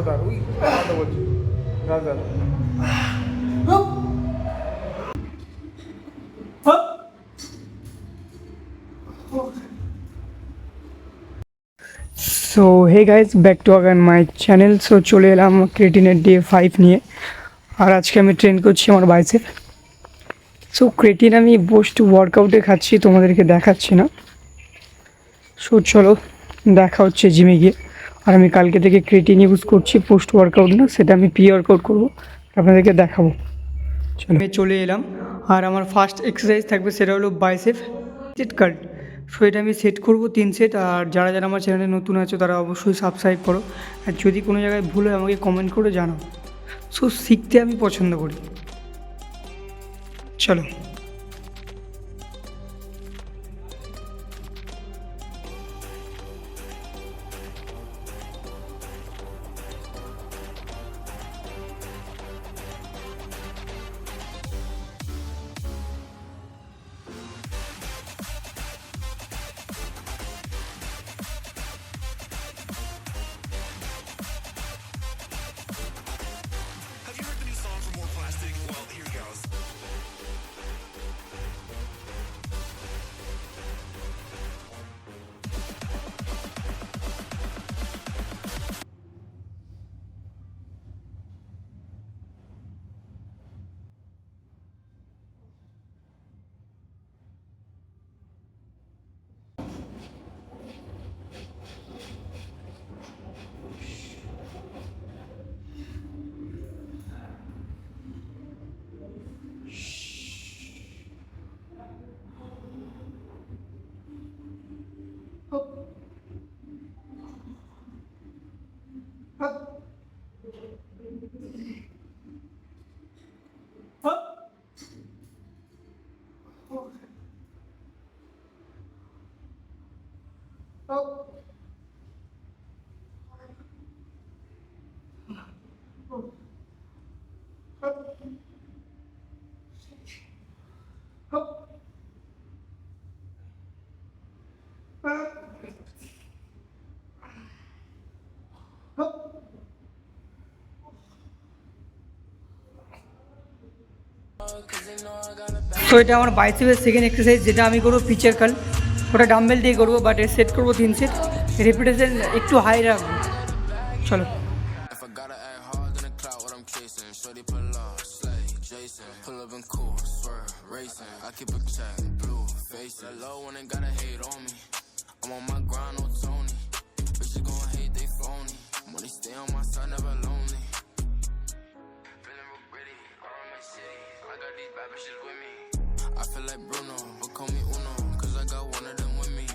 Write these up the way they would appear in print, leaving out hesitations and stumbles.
দাঁড় ওই কথা বলছি দাঁড় so hey guys back to again my channel. So চলে এলাম ক্রেটিনের ডে 5 নিয়ে। আর আজকে আমি ট্রেন করছি আমার বাইসেপ। সো ক্রেটিন আমি পোস্ট ওয়ার্কআউটে খাচ্ছি, তোমাদেরকে দেখাচ্ছি না। সো চলো দেখা হচ্ছে জিমে গিয়ে। আর আমি কালকে থেকে ক্রেটিন ইউজ করছি, পোস্ট ওয়ার্কআউট না, সেটা আমি প্রি ওয়ার্কআউট করবো, আপনাদেরকে দেখাবো। চলো আমি চলে এলাম। আর আমার ফার্স্ট এক্সারসাইজ থাকবে সেটা হলো বাইসেপ সেট কার্ড। সো এটা আমি সেট করবো 3 সেট। আর যারা যারা আমার চ্যানেলে নতুন আছো তারা অবশ্যই সাবস্ক্রাইব করো। আর যদি কোনো জায়গায় ভুল হয় আমাকে কমেন্ট করে জানাও। সো শিখতে আমি পছন্দ করি। চলো তো এটা আমার বাইসেপের সেকেন্ড এক্সারসাইজ, যেটা আমি করবো পিচের কাল। ওটা ডাম্বেল দিয়ে করবো, বাট সেট করবো 3 সেট। রেপিটেশন একটু হাই রাখবো। চলো I feel like Bruno, but call me Uno, cause I got one of them with me.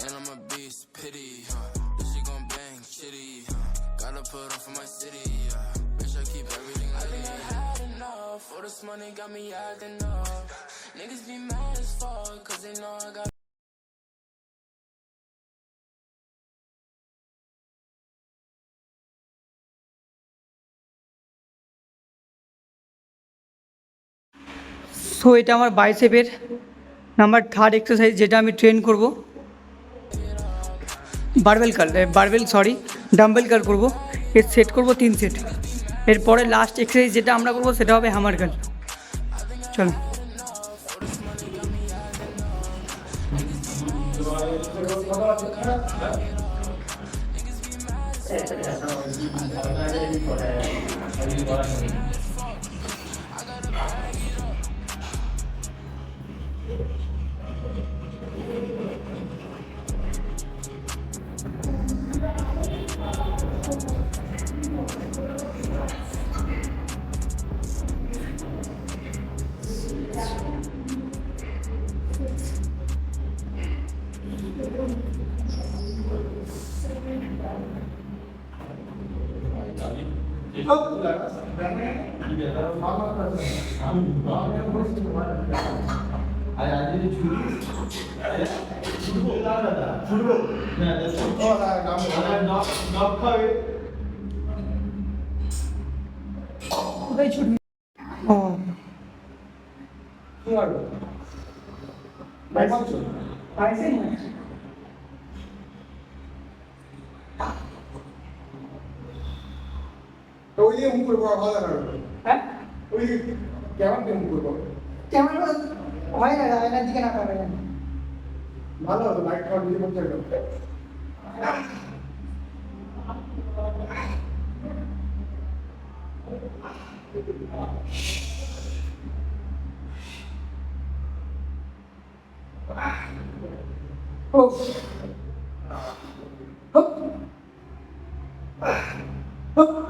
And I'm a beast, pity, huh? This shit gon' bang, shitty, huh? Gotta put on for my city, yeah. Bitch, I keep everything like I think I had enough, for this money got me acting up. Niggas be mad as fuck, cause they know I got so এটা আমার বাইসেপের number 3rd exercise, যেটা আমি train করব। Dumbbell কার করবো। এর set করব 3 set. এরপরে last exercise যেটা আমরা করবো সেটা হবে হ্যামার কার। চলো কোথায় ছুটবি? ও বাইসেপ। তো ওই দিয়ে মুখ করে পড়া ভালো না হ্যাঁ ওই কেমন দিয়ে মুখ করে পড়ো কেমন হয় না আয়নার দিকে না পাবে না ভালো হতো লাইট খাওয়া দিয়ে পড়তে হবে Hup. Hup.